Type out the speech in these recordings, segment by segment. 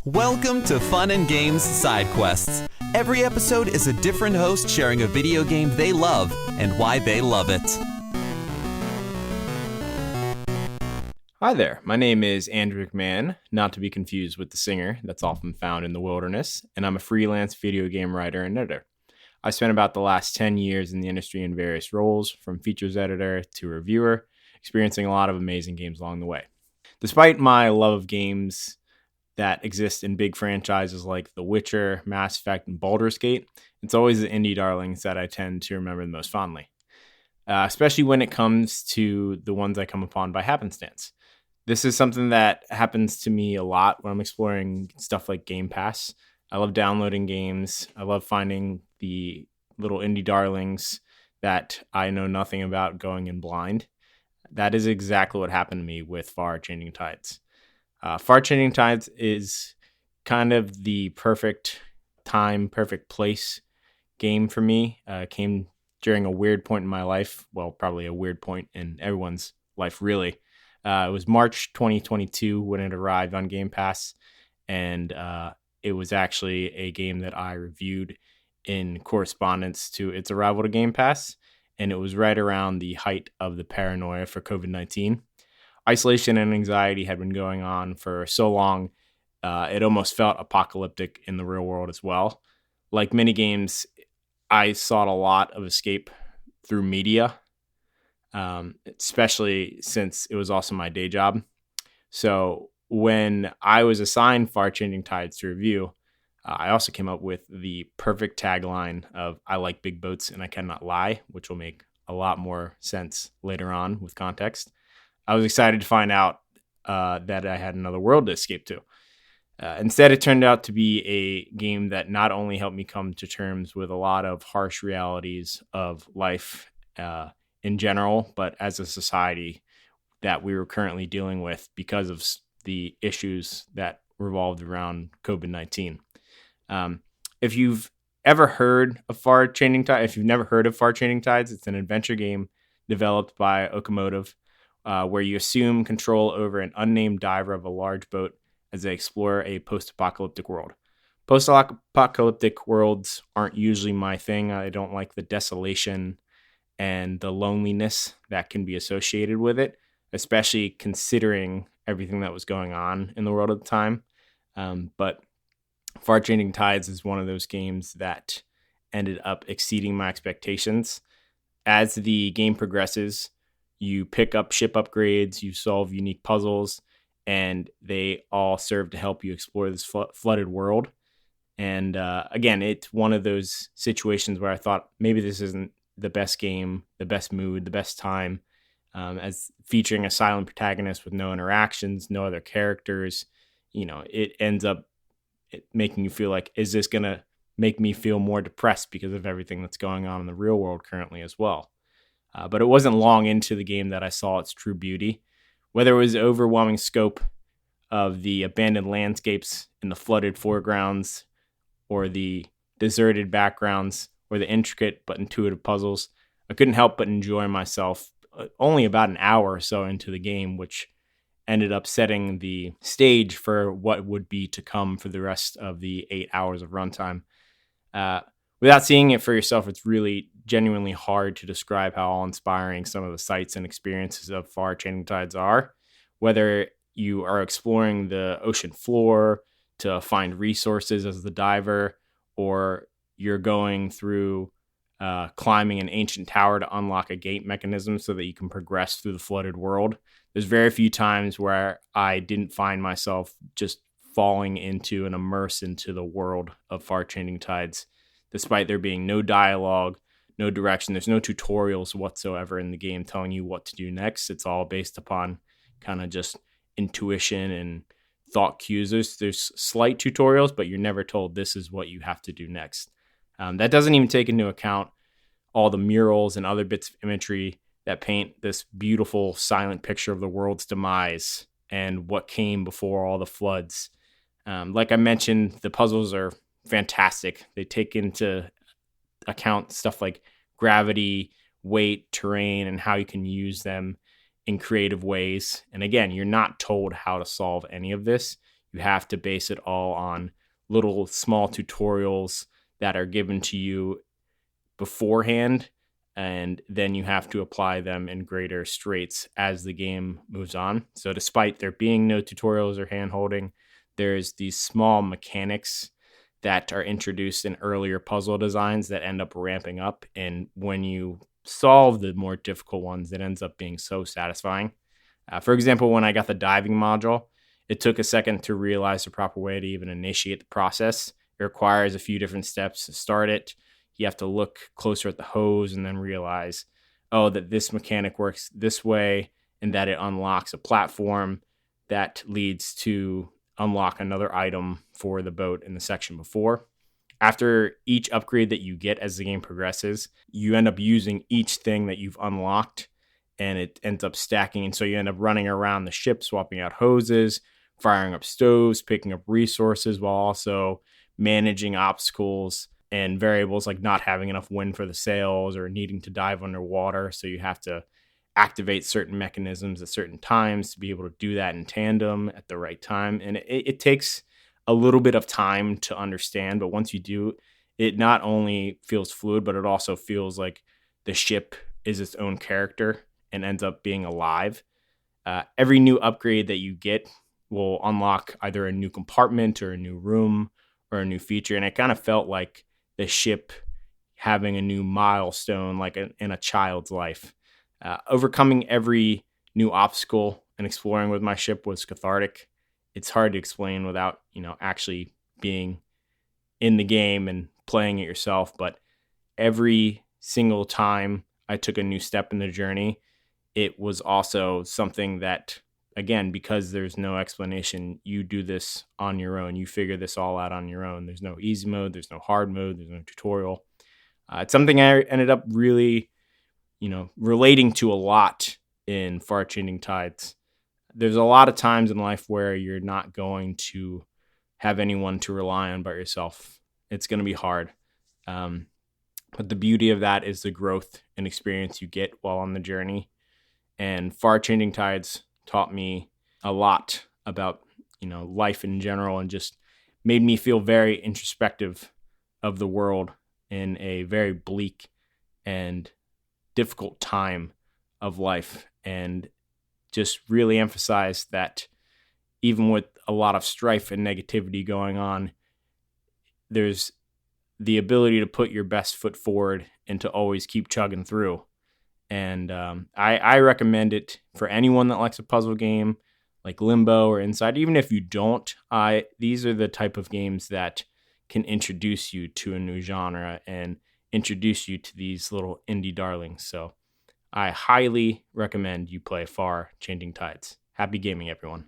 Welcome to Fun and Games Side Quests. Every episode is a different host sharing a video game they love and why they love it. Hi there, my name is Andrew McMahon, not to be confused with the singer that's often found in the wilderness, and I'm a freelance video game writer and editor. I spent about the last 10 years in the industry in various roles, from features editor to reviewer, experiencing a lot of amazing games along the way. Despite my love of games that exist in big franchises like The Witcher, Mass Effect, and Baldur's Gate, it's always the indie darlings that I tend to remember the most fondly, especially when it comes to the ones I come upon by happenstance. This is something that happens to me a lot when I'm exploring stuff like Game Pass. I love downloading games. I love finding the little indie darlings that I know nothing about going in blind. That is exactly what happened to me with Far Changing Tides. Far Changing Tides is kind of the perfect time, perfect place game for me. It came during a weird point in my life. Well, probably a weird point in everyone's life, really. It was March 2022 when it arrived on Game Pass, and it was actually a game that I reviewed in correspondence to its arrival to Game Pass, and it was right around the height of the paranoia for COVID-19. Isolation and anxiety had been going on for so long, it almost felt apocalyptic in the real world as well. Like many games, I sought a lot of escape through media, especially since it was also my day job. So when I was assigned Far Changing Tides to review, I also came up with the perfect tagline of "I like big boats and I cannot lie," which will make a lot more sense later on with context. I was excited to find out that I had another world to escape to. Instead, it turned out to be a game that not only helped me come to terms with a lot of harsh realities of life in general, but as a society that we were currently dealing with because of the issues that revolved around COVID-19. If you've ever heard of Far Changing Tides, if you've never heard of Far Changing Tides, it's an adventure game developed by Okomotive, where you assume control over an unnamed diver of a large boat as they explore a post-apocalyptic world. Post-apocalyptic worlds aren't usually my thing. I don't like the desolation and the loneliness that can be associated with it, especially considering everything that was going on in the world at the time. But Far Changing Tides is one of those games that ended up exceeding my expectations. As the game progresses, you pick up ship upgrades, you solve unique puzzles, and they all serve to help you explore this flooded world. And again, it's one of those situations where I thought maybe this isn't the best game, the best mood, the best time, as featuring a silent protagonist with no interactions, no other characters. It ends up making you feel like, is this going to make me feel more depressed because of everything that's going on in the real world currently as well? But it wasn't long into the game that I saw its true beauty. Whether it was the overwhelming scope of the abandoned landscapes in the flooded foregrounds, or the deserted backgrounds, or the intricate but intuitive puzzles, I couldn't help but enjoy myself only about an hour or so into the game, which ended up setting the stage for what would be to come for the rest of the 8 hours of runtime. Without seeing it for yourself, it's really genuinely hard to describe how awe-inspiring some of the sights and experiences of Far Changing Tides are. Whether you are exploring the ocean floor to find resources as the diver, or you're going through climbing an ancient tower to unlock a gate mechanism so that you can progress through the flooded world. There's very few times where I didn't find myself just falling into and immersed into the world of Far Changing Tides, despite there being no dialogue, no direction. There's no tutorials whatsoever in the game telling you what to do next. It's all based upon kind of just intuition and thought cues. There's slight tutorials, but you're never told this is what you have to do next. That doesn't even take into account all the murals and other bits of imagery that paint this beautiful silent picture of the world's demise and what came before all the floods. Like I mentioned, the puzzles are fantastic. They take into account stuff like gravity, weight, terrain, and how you can use them in creative ways. And again, you're not told how to solve any of this. You have to base it all on little small tutorials that are given to you beforehand, and then you have to apply them in greater straits as the game moves on. So despite there being no tutorials or hand-holding, there's these small mechanics that are introduced in earlier puzzle designs that end up ramping up. And when you solve the more difficult ones, it ends up being so satisfying. For example, when I got the diving module, it took a second to realize the proper way to even initiate the process. It requires a few different steps to start it. You have to look closer at the hose and then realize, oh, that this mechanic works this way, and that it unlocks a platform that leads to unlock another item for the boat in the section before. After each upgrade that you get as the game progresses, you end up using each thing that you've unlocked, and it ends up stacking. And so you end up running around the ship, swapping out hoses, firing up stoves, picking up resources, while also managing obstacles and variables like not having enough wind for the sails or needing to dive underwater. So you have to activate certain mechanisms at certain times to be able to do that in tandem at the right time. And it takes a little bit of time to understand, but once you do, it not only feels fluid, but it also feels like the ship is its own character and ends up being alive. Every new upgrade that you get will unlock either a new compartment or a new room or a new feature. And it kind of felt like the ship having a new milestone, like in a child's life. Overcoming every new obstacle and exploring with my ship was cathartic. It's hard to explain without, actually being in the game and playing it yourself. But every single time I took a new step in the journey, it was also something that, again, because there's no explanation, you do this on your own. You figure this all out on your own. There's no easy mode. There's no hard mode. There's no tutorial. It's something I ended up really, relating to a lot in Far Changing Tides. There's a lot of times in life where you're not going to have anyone to rely on but yourself. It's going to be hard. But the beauty of that is the growth and experience you get while on the journey. And Far Changing Tides taught me a lot about, life in general, and just made me feel very introspective of the world in a very bleak and difficult time of life, and just really emphasized that even with a lot of strife and negativity going on, there's the ability to put your best foot forward and to always keep chugging through. And I recommend it for anyone that likes a puzzle game like Limbo or Inside. Even if you don't, these are the type of games that can introduce you to a new genre and introduce you to these little indie darlings. So I highly recommend you play Far Changing Tides. Happy gaming, everyone.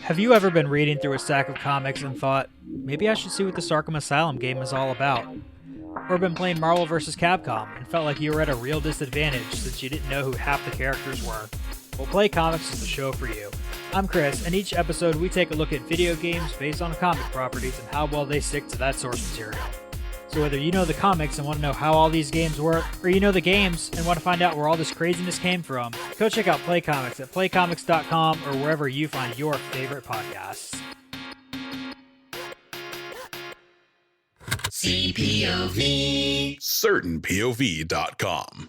Have you ever been reading through a stack of comics and thought, maybe I should see what this Arkham Asylum game is all about? Or been playing Marvel vs. Capcom and felt like you were at a real disadvantage since you didn't know who half the characters were? Well, Play Comics is the show for you. I'm Chris, and each episode we take a look at video games based on comic properties and how well they stick to that source material. So whether you know the comics and want to know how all these games work, or you know the games and want to find out where all this craziness came from, go check out Play Comics at playcomics.com or wherever you find your favorite podcasts. CPOV. CertainPOV.com.